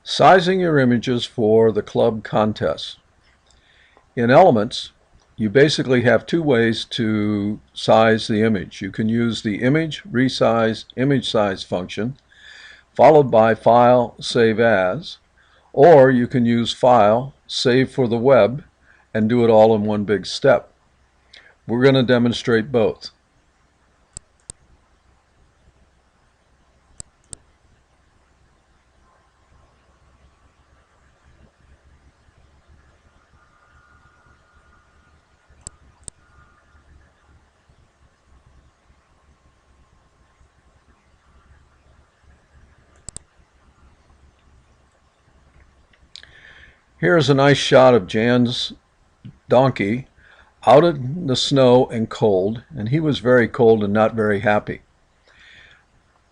Sizing your images for the club contest. In Elements, you basically have two ways to size the image. You can use the image resize image size function, followed by File, Save As, or you can use File, Save for the Web, and do it all in one big step. We're going to demonstrate both. Here's a nice shot of Jan's donkey out in the snow and cold, and he was very cold and not very happy.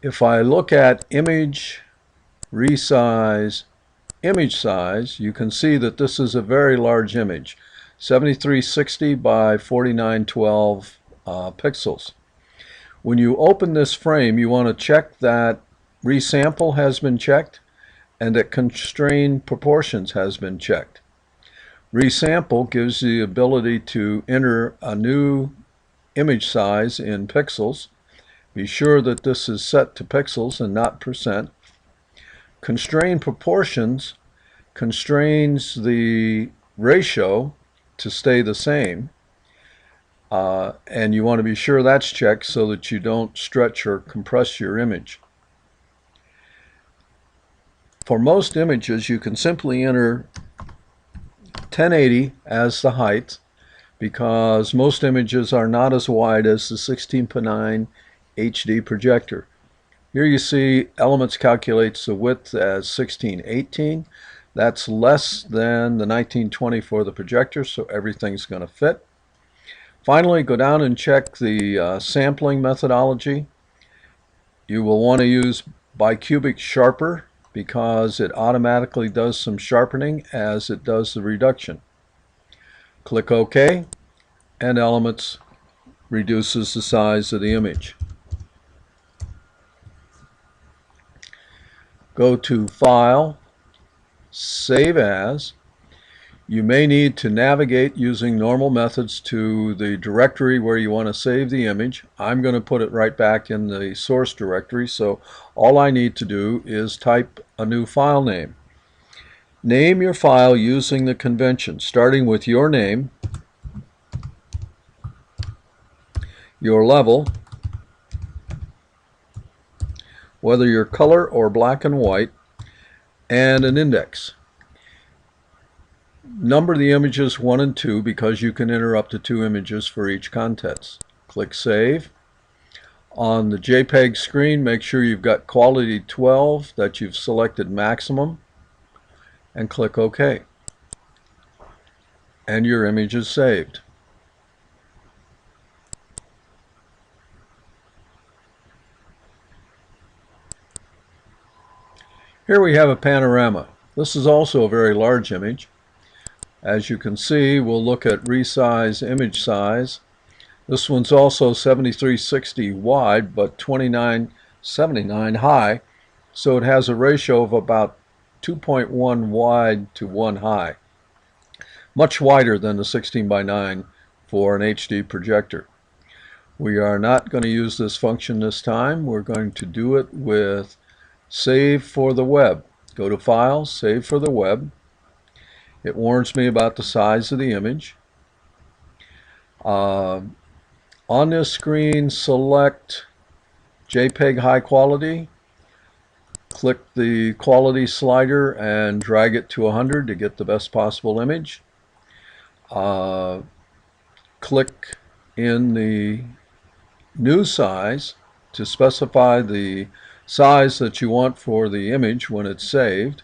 If I look at image, resize, image size, you can see that this is a very large image, 7360 by 4912 pixels. When you open this frame, you want to check that resample has been checked and that constrained proportions has been checked. Resample gives the ability to enter a new image size in pixels. Be sure that this is set to pixels and not percent. Constrained proportions constrains the ratio to stay the same. And you want to be sure that's checked so that you don't stretch or compress your image. For most images, you can simply enter 1080 as the height, because most images are not as wide as the 16:9 HD projector. Here you see Elements calculates the width as 1618. That's less than the 1920 for the projector, so everything's going to fit. Finally, go down and check the sampling methodology. You will want to use bicubic sharper because it automatically does some sharpening as it does the reduction. Click OK, and Elements reduces the size of the image. Go to File, Save As. You may need to navigate using normal methods to the directory where you want to save the image. I'm going to put it right back in the source directory, so all I need to do is type a new file name. Name your file using the convention, starting with your name, your level, whether you're color or black and white, and an index. Number the images 1 and 2 because you can enter up to 2 images for each contents. Click Save. On the JPEG screen, make sure you've got quality 12, that you've selected maximum, and click OK. And your image is saved. Here we have a panorama. This is also a very large image. As you can see, we'll look at resize image size. This one's also 7360 wide, but 2979 high, so it has a ratio of about 2.1 wide to 1 high. Much wider than the 16:9 for an HD projector. We are not going to use this function this time. We're going to do it with Save for the Web. Go to File, Save for the Web. It warns me about the size of the image. On this screen, select JPEG High Quality. Click the quality slider and drag it to 100 to get the best possible image. Click in the new size to specify the size that you want for the image when it's saved.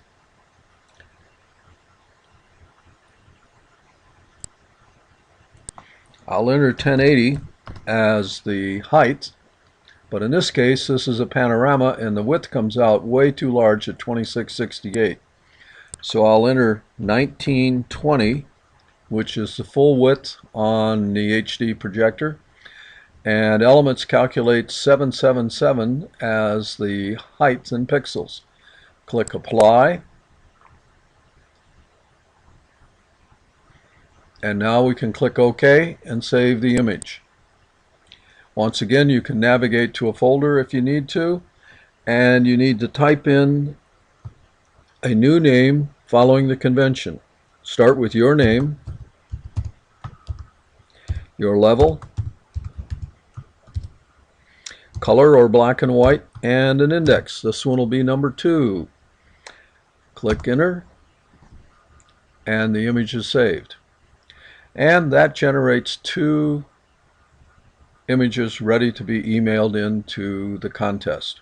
I'll enter 1080 as the height, but in this case this is a panorama and the width comes out way too large at 2668. So I'll enter 1920, which is the full width on the HD projector, and Elements calculates 777 as the height in pixels. Click Apply, And now we can click OK and save the image. Once again, you can navigate to a folder if you need to, and you need to type in a new name following the convention. Start with your name, your level, color or black and white, and an index. This one will be number 2. Click enter, and the image is saved. And that generates 2 images ready to be emailed into the contest.